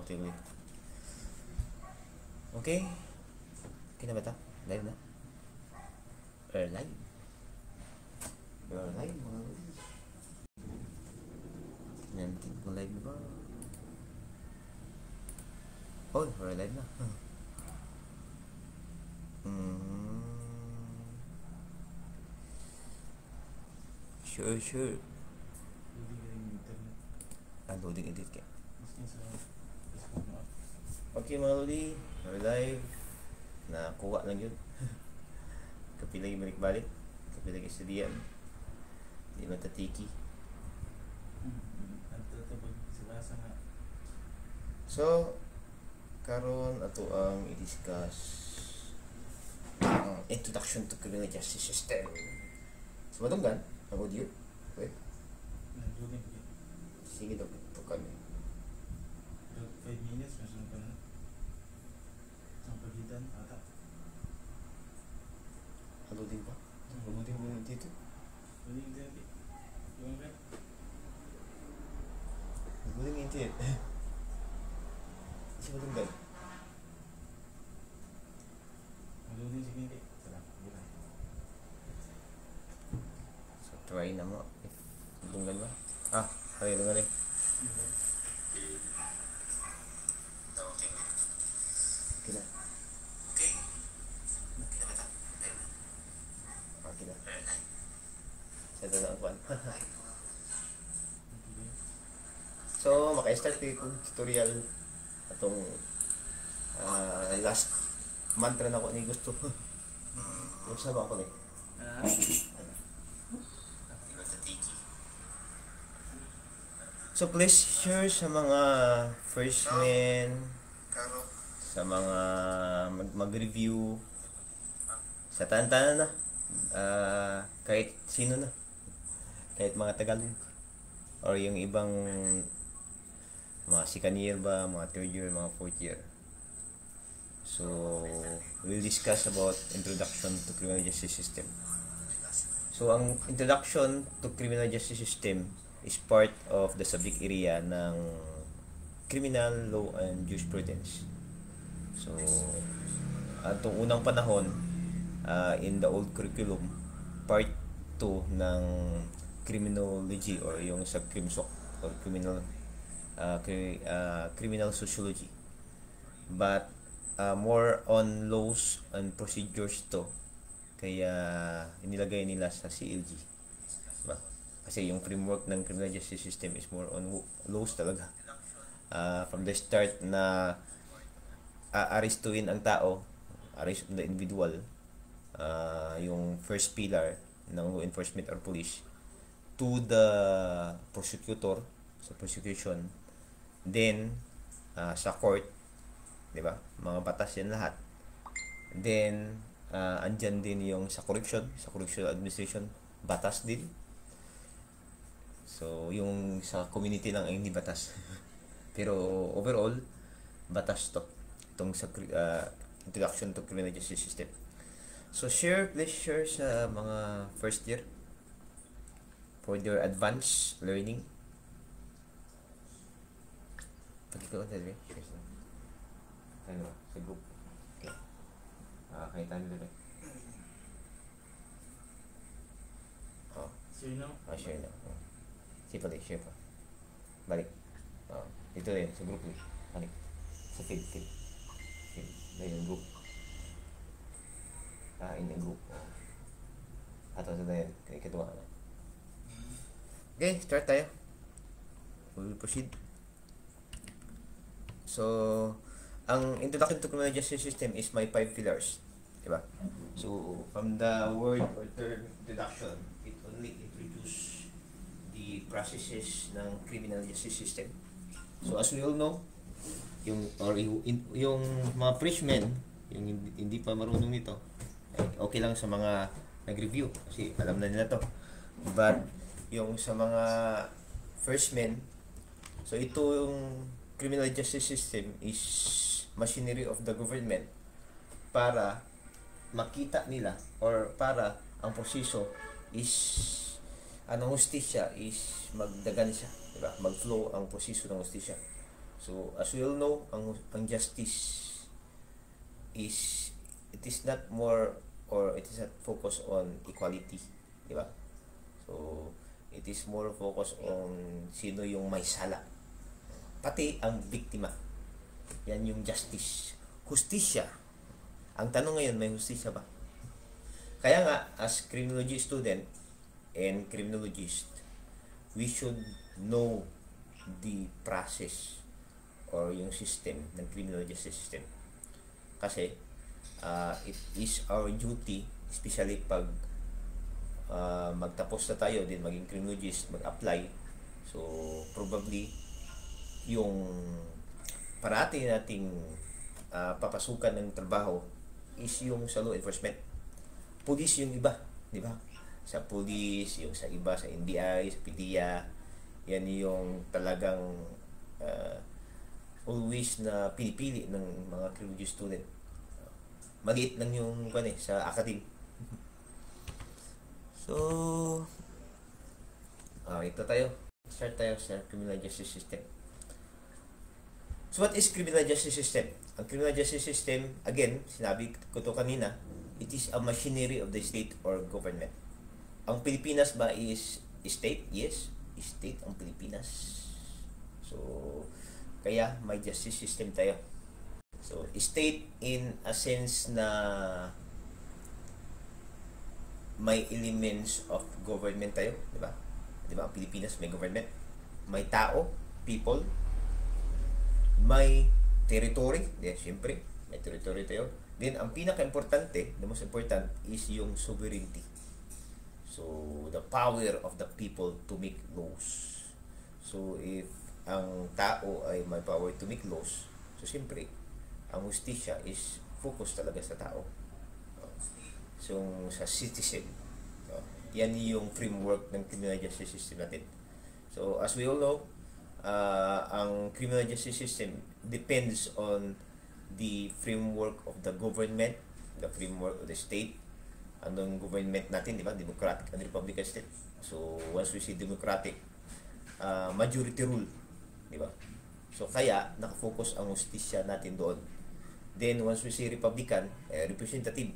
tuloy. Okay? Okay na ba ito? Live na? Live? You're live mga lodi. Nantin kung live na ba? Oh, we're live na. Sure. Loading edit ka. Okay mga lodi, we're live. Nakuha lang yun. Kapilay balik-balik. Kapilay studian. Di matatiki. So, karon ato ang i-discuss ang introduction to criminal justice system. So, matunggan ang audio. Wait. Sige daw, ito kami. 5 minutes, masunod ka na. Ang pagitan, ata. Loading pa? Loading mo dito? Loading din. Yung ba? Loading internet. Isa matunggan. Loading sige hindi. Sarap. So, try na mo. Matunggan ba? Okay, tunggan eh. Okay na. Okay na ba ito? Okay na. Sa ito na ang kwan. So, maka-start yung tutorial atong last mantra na ko ni gusto. Yung sabi ako ni. So, please share sa mga freshmen, sa mga mag-review, sa tanan-tanan na, kahit sino na, kahit mga Tagalog, or yung ibang mga second year ba, mga third year, mga fourth year. So, we'll discuss about introduction to criminal justice system. So, ang introduction to criminal justice system is part of the subject area ng criminal law and jurisprudence. So, atong unang panahon, in the old curriculum, part 2 ng criminology or yung sa crimsoc or criminal sociology. But more on laws and procedures to. Kaya inilagay nila sa CLG. Diba? Kasi yung framework ng criminal justice system is more on laws talaga. From the start na arestuin ang tao, arrest the individual, yung first pillar ng law enforcement or police, to the prosecutor, sa prosecution, then sa court, di ba? Mga batas yan lahat. Then, andyan din yung sa correctional administration, batas din. So, yung sa community lang ay hindi batas. Pero overall, batas to. Itong sa introduction to criminal justice system. So, please share sa mga first year for their advanced learning. Pag-ikaw na rin, share sa ano, sa group. Okay. Kahit ano rin. Share now? Share na. Sige pala, share pa. Balik. Dito rin, sa group. Balik. Sa feed. Dahil yung group. In the group. Ato sa dahil. Katuwa na. Okay, start tayo. We'll proceed. So, ang introduction to criminal justice system is my 5 pillars. Diba? So, from the word or term introduction, it only introduces the processes ng criminal justice system. So, as we all know, yung mga freshmen, yung hindi pa marunong nito, okay lang sa mga nag-review kasi alam na nila to. But, yung sa mga freshmen, so ito yung criminal justice system is machinery of the government para makita nila or para ang proseso is hustisya is magdagan siya, diba? Mag-flow ang proseso ng hustisya. So, as we all know, ang justice is, it is not more, or it is not focused on equality, di ba? So, it is more focused on sino yung may sala. Pati ang biktima. Yan yung justice. Hustisya. Ang tanong ngayon, may hustisya ba? Kaya nga, as criminology student and criminologist, we should know the process or yung system ng criminal justice system. Kasi, it is our duty, especially pag magtapos na tayo, din maging criminologist, mag-apply. So, probably, yung parati nating papasukan ng trabaho is yung sa law enforcement. Police yung iba, di ba? Sa police, yung sa iba, sa NBI, sa PDEA, yan yung talagang always na pinipili ng mga criminology student. Maliit lang yung sa academe. So, ito tayo. Start tayo sa criminal justice system. So, what is criminal justice system? Ang criminal justice system, again, sinabi ko to kanina, it is a machinery of the state or government. Ang Pilipinas ba is state? Yes, state ang Pilipinas. So, kaya may justice system tayo. So, state in a sense na may elements of government tayo, di ba? Di ba, ang Pilipinas may government, may tao, people, may territory, siyempre, may territory tayo. Then, ang pinaka-importante, the most important, is yung sovereignty. So, the power of the people to make laws. So, if ang tao ay may power to make laws, so, siyempre, ang hustisya is focus talaga sa tao. So, sa citizen. So, yan yung framework ng criminal justice system natin. So, as we all know, ang criminal justice system depends on the framework of the government, the framework of the state. Anong government natin, di ba? Democratic and Republican state. So, once we see democratic, majority rule, di ba? So, kaya, nakafocus ang hustisya natin doon. Then, once we see Republican, representative.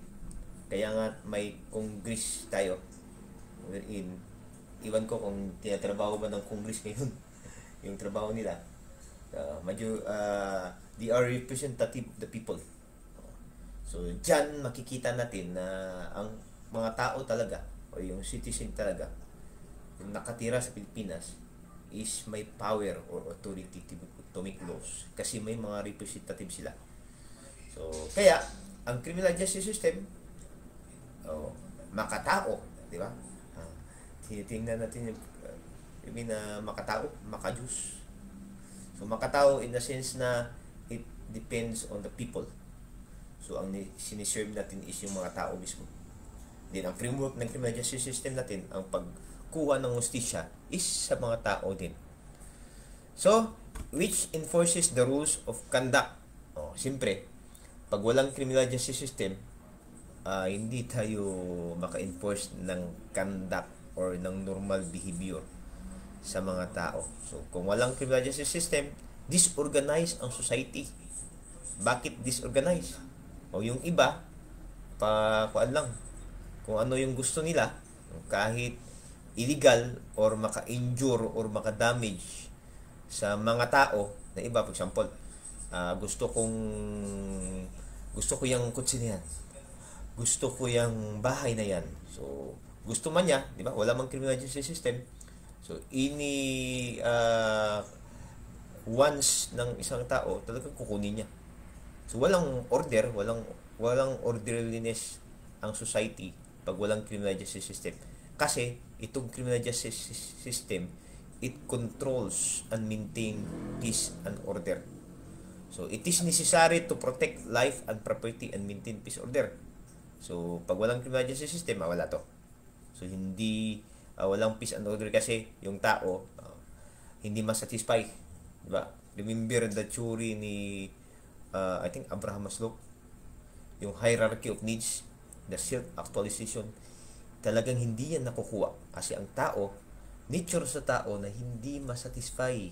Kaya nga, may Congress tayo. Wherein, iwan ko kung tinatrabaho ba ng Congress ngayon. Yung trabaho nila. They are representative of the people. So, dyan makikita natin na ang mga tao talaga, o yung citizen talaga, yung nakatira sa Pilipinas, is may power or authority to make laws. Kasi may mga representative sila. So, kaya, ang criminal justice system, makatao, di ba? Tinitingnan natin yung, makatao, makajus. So, makatao in the sense na it depends on the people. So, ang siniserve natin is yung mga tao mismo. Then, ang framework ng criminal justice system natin, ang pagkuha ng hustisya is sa mga tao din. So, which enforces the rules of conduct. Siyempre, pag walang criminal justice system, hindi tayo maka-enforce ng conduct or ng normal behavior sa mga tao. So, kung walang criminal justice system, disorganized ang society. Bakit disorganized? O yung iba, kuan lang, kung ano yung gusto nila, kahit illegal or maka-injure or maka-damage sa mga tao na iba, for example, gusto ko yung kutsi na yan. Gusto ko yung bahay na yan. So, gusto man niya, di ba? Wala mang criminal justice system. So, once ng isang tao, talagang kukunin niya. So, walang order, walang orderliness ang society pag walang criminal justice system. Kasi, itong criminal justice system, it controls and maintain peace and order. So, it is necessary to protect life and property and maintain peace order. So, pag walang criminal justice system, wala to. So, walang peace and order kasi yung tao, hindi masatisfy. Diba? Remember the theory ni, I think, Abraham Maslow, yung hierarchy of needs, the self-actualization, talagang hindi yan nakukuha. Kasi ang tao, nature sa tao na hindi masatisfy.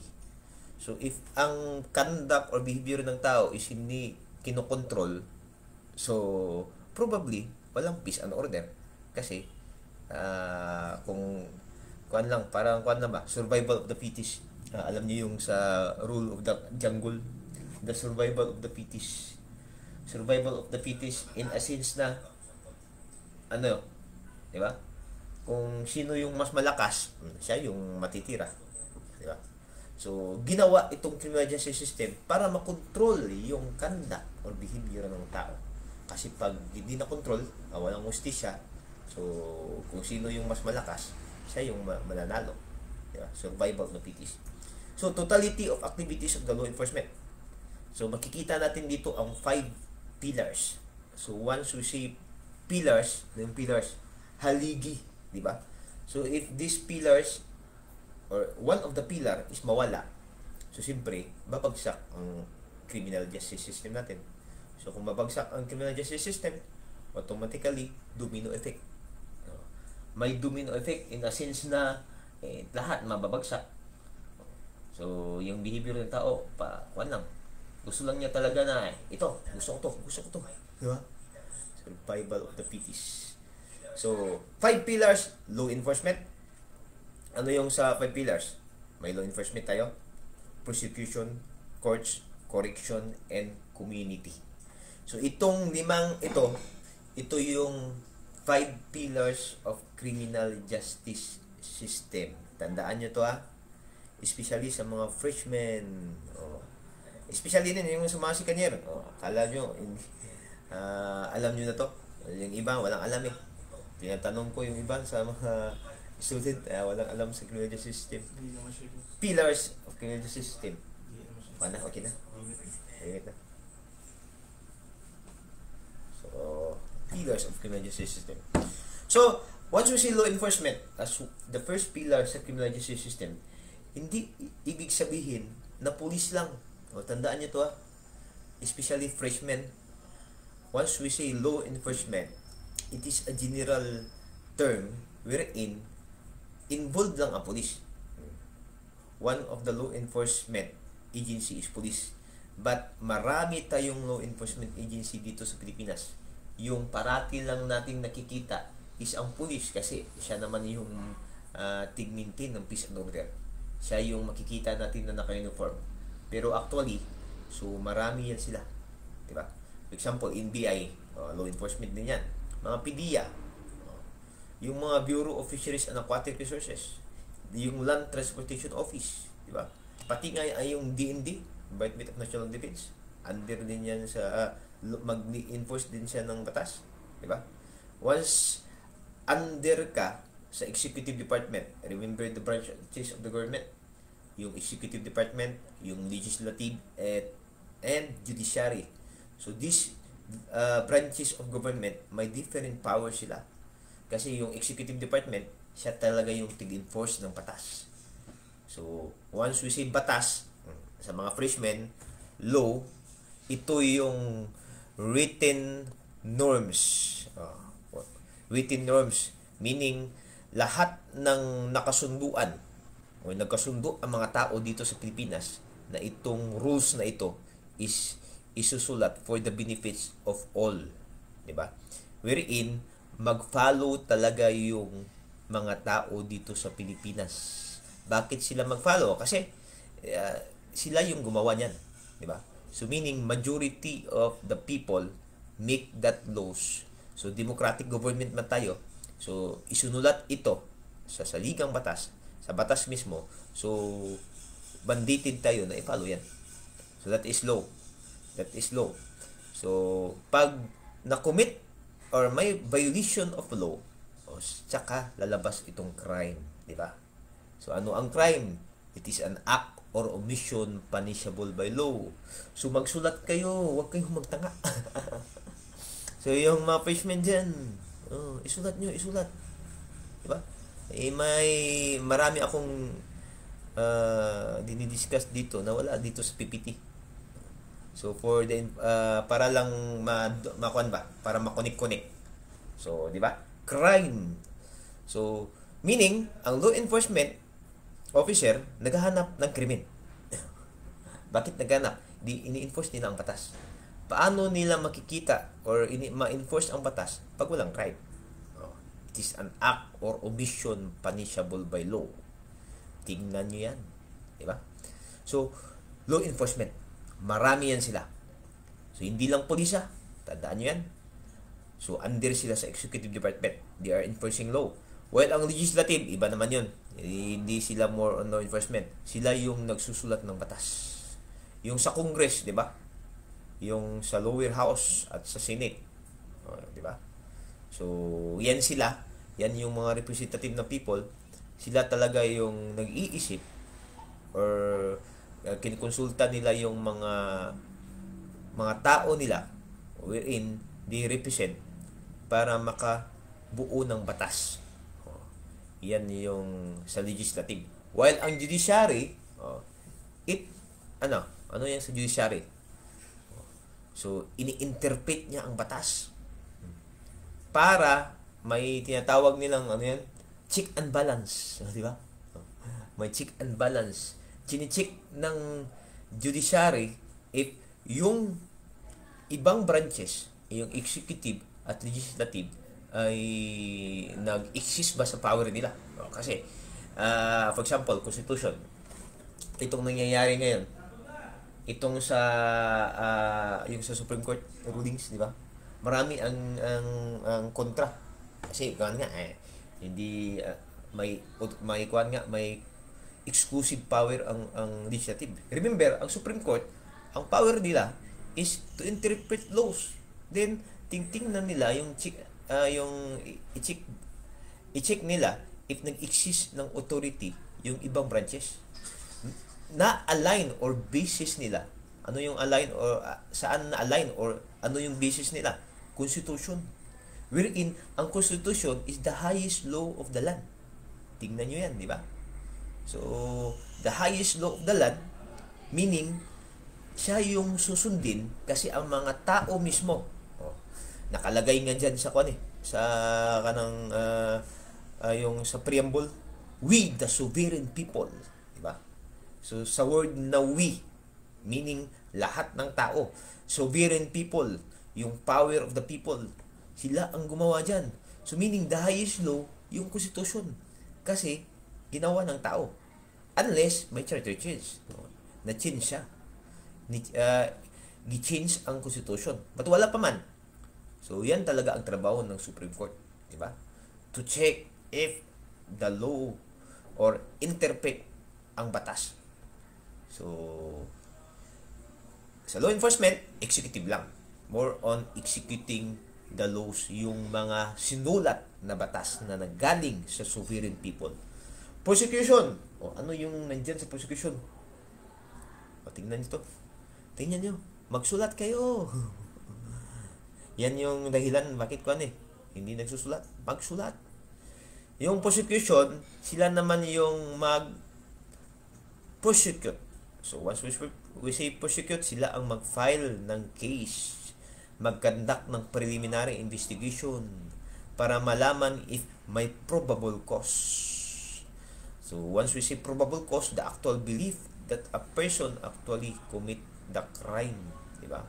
So if ang conduct or behavior ng tao is hindi kinokontrol, so probably walang peace and order. Kasi kung kuan lang, parang kuan lang ba, survival of the fittest. Alam niyo yung sa rule of the jungle, the survival of the fittest. Survival of the fittest in a sense na ano, di ba? Kung sino yung mas malakas, siya yung matitira, di ba? So ginawa itong criminal justice system para makontrol yung conduct or behavior ng tao. Kasi pag hindi na control, walang hustisya, so kung sino yung mas malakas, siya yung mananalo, di ba? Survival of the fittest. So totality of activities of the law enforcement. So makikita natin dito ang 5 pillars. So once we say pillars, yung pillars, haligi, di ba? So if these pillars or one of the pillar is mawala, so siyempre babagsak ang criminal justice system natin. So kung babagsak ang criminal justice system, automatically domino effect. May domino effect in a sense na lahat mababagsak. So yung behavior ng tao, kuan lang, gusto lang niya talaga na ito, gusto ko to, di ba? Survival of the fittest. So 5 pillars, law enforcement. Ano yung sa 5 pillars? May law enforcement tayo, prosecution, courts, correction, and community. So itong limang ito yung 5 pillars of criminal justice system. Tandaan nyo to, especially sa mga freshmen, especially din yung sa mga sikanyer. Akala nyo alam nyo na to. Yung iba walang alam eh. Tinatanong ko yung iba sa mga student, walang alam sa criminal justice system. Pillars of criminal justice system. Mana, okay na? Ayun na. So, pillars of criminal justice system. So, once we say law enforcement as the first pillar sa criminal justice system, hindi ibig sabihin na pulis lang. Tandaan nyo to, especially freshmen. Once we say law enforcement, it is a general term wherein involved lang ang police. One of the law enforcement agency is police. But marami tayong law enforcement agency dito sa Pilipinas. Yung parati lang nating nakikita is ang police kasi siya naman yung tig-maintain ng peace and order. Siya yung makikita natin na naka-uniform. Pero actually, so marami yan sila. Diba? For example, NBI, law enforcement din yan. Mga PDEA, yung mga Bureau of Fisheries and Aquatic Resources, yung Land Transportation Office, di ba? Pati nga yung DND, Department of National Defense, under din yan sa mag-enforce din siya ng batas, di ba? Once under ka sa executive department, remember the branches of the government, yung executive department, yung legislative, and judiciary. So these branches of government, may different powers sila. Kasi yung executive department, siya talaga yung tig-enforce ng batas. So, once we say batas, sa mga freshmen, law, ito yung written norms. Written norms, meaning, lahat ng nakasunduan, o nagkasundo ang mga tao dito sa Pilipinas, na itong rules na ito is isusulat for the benefits of all. Diba? Wherein, mag-follow talaga yung mga tao dito sa Pilipinas. Bakit sila mag-follow? Kasi sila yung gumawa niyan, di ba? So meaning majority of the people make that laws. So democratic government man tayo. So isunulat ito sa saligang batas, sa batas mismo. So banditin tayo na i-follow yan. So that is law. That is law. So pag na-commit or may violation of law, tsaka lalabas itong crime, di ba? So ano ang crime? It is an act or omission punishable by law. So magsulat kayo, huwag kayong magtanga. So yung mga freshmen dyan, isulat nyo, isulat. Di ba? Marami akong dinidiscuss dito na wala dito sa PPT. So for the para lang makuan ba, para makonek-konek. So, di ba? Crime. So, meaning ang law enforcement officer naghahanap ng krimen. Bakit naganap? Ini-enforce nila ang batas. Paano nila makikita or ma-enforce ang batas pag walang crime? It is an act or omission punishable by law. Tingnan nyo yan. Diba? So, law enforcement. Marami yan sila. So, hindi lang pulisya. Tandaan nyo yan. So, under sila sa executive department. They are enforcing law. Well, ang legislative, iba naman yun. Hindi sila more on law enforcement. Sila yung nagsusulat ng batas. Yung sa Congress, di ba? Yung sa lower house at sa Senate. Di ba? So, yan sila. Yan yung mga representative na people. Sila talaga yung nag-iisip or kinikonsulta nila yung mga tao nila wherein they represent para makabuo ng batas. Yan yung sa legislative. While ang judiciary, ano yan sa judiciary? So, ini-interpret niya ang batas para may tinatawag nilang check and balance, di ba? May check and balance. Chini-check ng judiciary if yung ibang branches, yung executive at legislative ay nag-exist ba sa power nila. Kasi for example, constitution, itong nangyayari ngayon, itong sa yung sa Supreme Court rulings, di ba? Marami ang kontra. Kasi kuan nga hindi may kuan nga may exclusive power ang legislative. Remember, ang Supreme Court, ang power nila is to interpret laws. Then tingtingnan nila yung i-check nila if nag-exist ng authority yung ibang branches na align or basis nila. Ano yung align or saan na align or ano yung basis nila? Constitution. Wherein ang Constitution is the highest law of the land. Tingnan nyo yan, di ba? So, the highest law of the land, meaning siya yung susundin kasi ang mga tao mismo, nakalagay nga dyan sa yung sa preamble, we the sovereign people, di ba? So, sa word na we, meaning lahat ng tao, sovereign people, yung power of the people, sila ang gumawa dyan. So, meaning the highest law, yung Constitution. Kasi, ginawa ng tao. Unless, may charter change. Na-change siya. Gi-change ang Constitution. But wala pa man. So, yan talaga ang trabaho ng Supreme Court. Diba? To check if the law or interpret ang batas. So, sa law enforcement, executive lang. More on executing the laws, yung mga sinulat na batas na nanggaling sa sovereign people. Prosecution. Ano yung nandyan sa prosecution? Tingnan nyo to. Tingnan nyo. Magsulat kayo. Yan yung dahilan bakit hindi nagsusulat. Magsulat. Yung prosecution, sila naman yung mag-prosecute. So, once we say prosecute, sila ang mag-file ng case, mag-conduct ng preliminary investigation para malaman if may probable cause. So, once we say probable cause, the actual belief that a person actually commit the crime, di ba?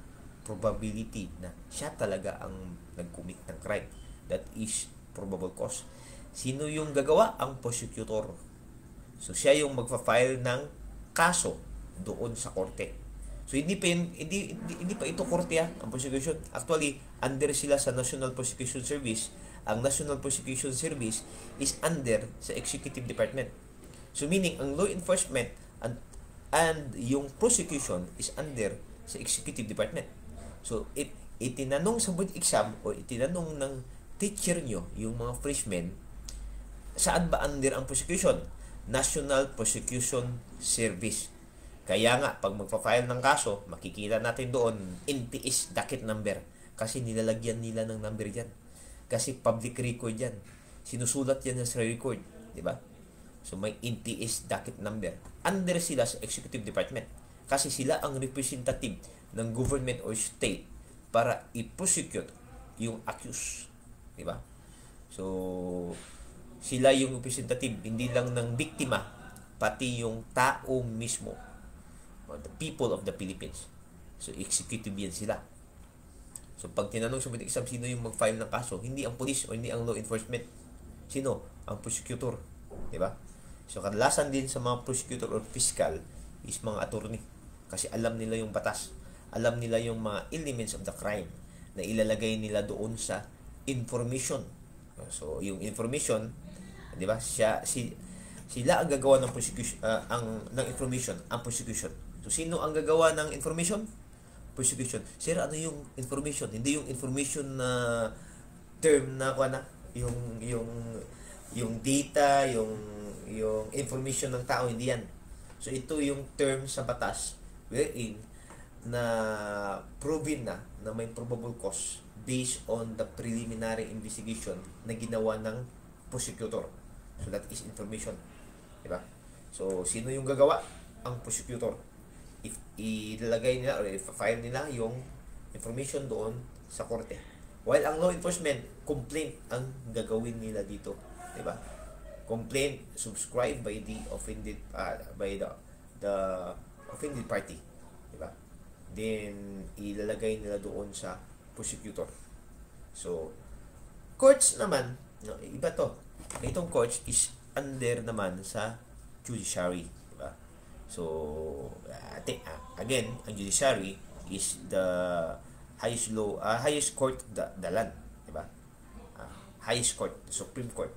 Probability na siya talaga ang nag-commit ng crime. That is probable cause. Sino yung gagawa? Ang prosecutor. So, siya yung magfa-file ng kaso doon sa korte. So, hindi pa ito korte ang prosecution. Actually, under sila sa National Prosecution Service. Ang National Prosecution Service is under sa Executive Department. So, meaning, ang law enforcement and yung prosecution is under sa Executive Department. So, if itinanong sa board exam o itinanong ng teacher nyo, yung mga freshmen, saan ba under ang prosecution? National Prosecution Service. Kaya nga, pag magpa-file ng kaso, makikita natin doon, NPS docket number. Kasi nilalagyan nila ng number dyan. Kasi public record yan. Sinusulat yan sa record. Diba? So, may NPS docket number. Under sila sa Executive Department. Kasi sila ang representative ng government or state para i-prosecute yung accused. Diba? So, sila yung representative, hindi lang ng biktima, pati yung tao mismo. the people of the Philippines. So, executive yan sila. So, pag tinanong sa exam, sino yung mag-file ng kaso? Hindi ang police o hindi ang law enforcement. Sino? Ang prosecutor. Diba? So, kadalasan din sa mga prosecutor or fiscal is mga attorney. Kasi alam nila yung batas. Alam nila yung mga elements of the crime na ilalagay nila doon sa information. So, yung information, di ba? Sila ang gagawa ng prosecution, ng information, ang prosecution. So, sino ang gagawa ng information? Prosecution. Sir, ano yung information? Hindi yung information na term na yung data, yung information ng tao, hindi yan. So, ito yung term sa batas wherein na proven na may probable cause based on the preliminary investigation na ginawa ng prosecutor. So, that is information. Diba? So, sino yung gagawa? Ang prosecutor. If ilalagay nila or i-file nila yung information doon sa korte. While ang law enforcement, complaint ang gagawin nila dito. Diba? Complaint subscribed by the offended by the offended party. Diba? Then ilalagay nila doon sa prosecutor. So, courts naman, no, iba to. Itong courts is under naman sa judiciary, diba? So, again, ang judiciary is the highest court of the land, diba? Highest court, the Supreme Court.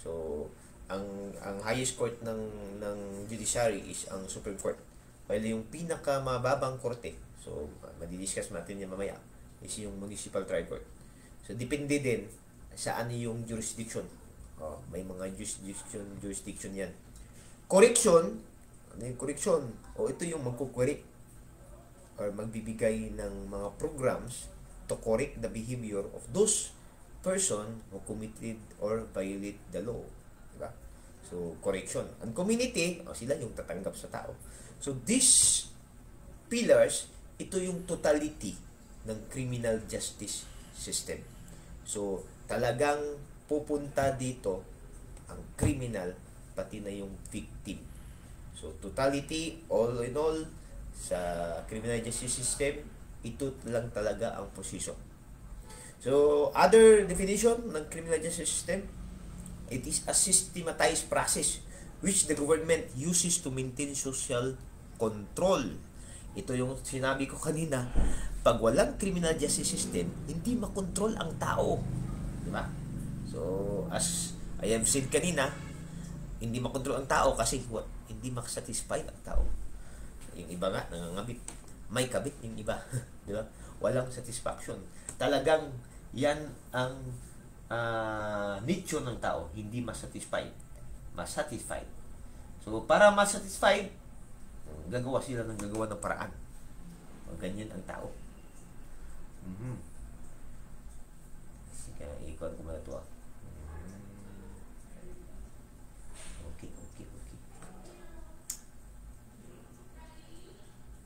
So, ang highest court ng judiciary is ang Supreme Court. While yung pinakamababang korte, so madidiscuss natin yan mamaya, is yung Municipal Trial Court. So, depende din saan yung jurisdiction. May mga jurisdiction yan. Correction, ano yung correction? Ito yung magkukwari or magbibigay ng mga programs to correct the behavior of those person who committed or violate the law. Diba? So, correction. Ang community, sila yung tatanggap sa tao. So, these pillars, ito yung totality ng criminal justice system. So, talagang pupunta dito ang criminal pati na yung victim. So, totality, all in all, sa criminal justice system, ito lang talaga ang posisyon. So, other definition ng criminal justice system, it is a systematized process which the government uses to maintain social control. Ito yung sinabi ko kanina, pag walang criminal justice system, hindi makontrol ang tao. Diba? So, as I have said kanina, hindi makontrol ang tao kasi hindi makasatisfy ang tao. Yung iba nga, nangangabit. May kabit yung iba. Diba? Walang satisfaction. Talagang yan ang nature ng tao. Hindi masatisfied. Masatisfied. So, para masatisfied, gagawa sila ng paraan. Ganyan ang tao. Sige, ikon ko muna ito.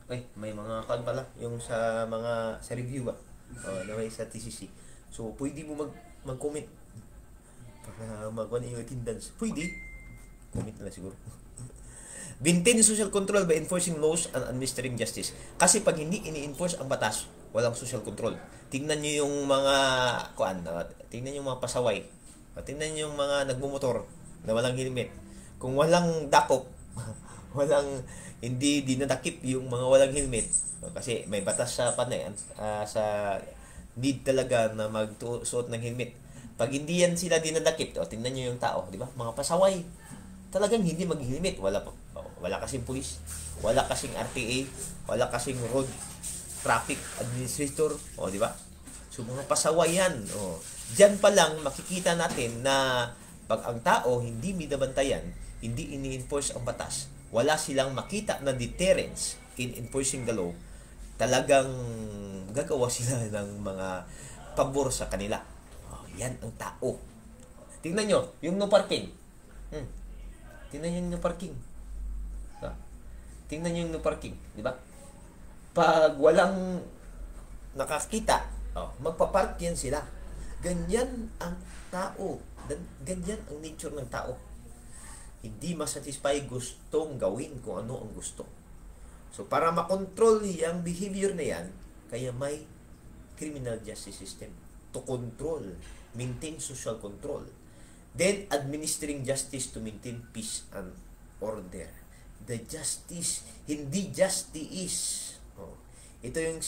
Okay. May mga kan pala yung sa review na may sa TCC. So, pwede mo mag-comment para magkuha yung attendance. Pwede. Comment na lang siguro. Maintain social control by enforcing laws and administering justice. Kasi pag hindi ini-enforce ang batas, walang social control. Tingnan nyo yung mga tingnan nyo yung mga pasaway. Tingnan nyo yung mga nagmumotor na walang helmet. Kung walang dakop, hindi dinadakip yung mga walang helmet. Kasi may batas sa sa need talaga na magsuot ng helmet. Pag hindi yan sila dinadakip, tingnan nyo yung tao, di ba? Mga pasaway. Talagang hindi mag-helmet. Wala kasing pulis, wala kasing RTA, wala kasing road traffic administrator, di ba? So, mga pasaway yan. Diyan pa lang makikita natin na pag ang tao hindi binabantayan, hindi ini-enforce ang batas, wala silang makita na deterrence in enforcing the law, talagang gagawa sila ng mga pabor sa kanila. Yan ang tao. Tingnan nyo, yung no parking. Tingnan nyo yung no parking. Tingnan nyo yung no parking, di ba? Pag walang nakakita, magpapark yan sila. Ganyan ang tao. Ganyan ang nature ng tao. Hindi masatisfy, gustong gawin kung ano ang gusto. So, para makontrol yung behavior na yan, kaya may criminal justice system to control, maintain social control. Then, administering justice to maintain peace and order. The justice, hindi justice. Oh, ito yung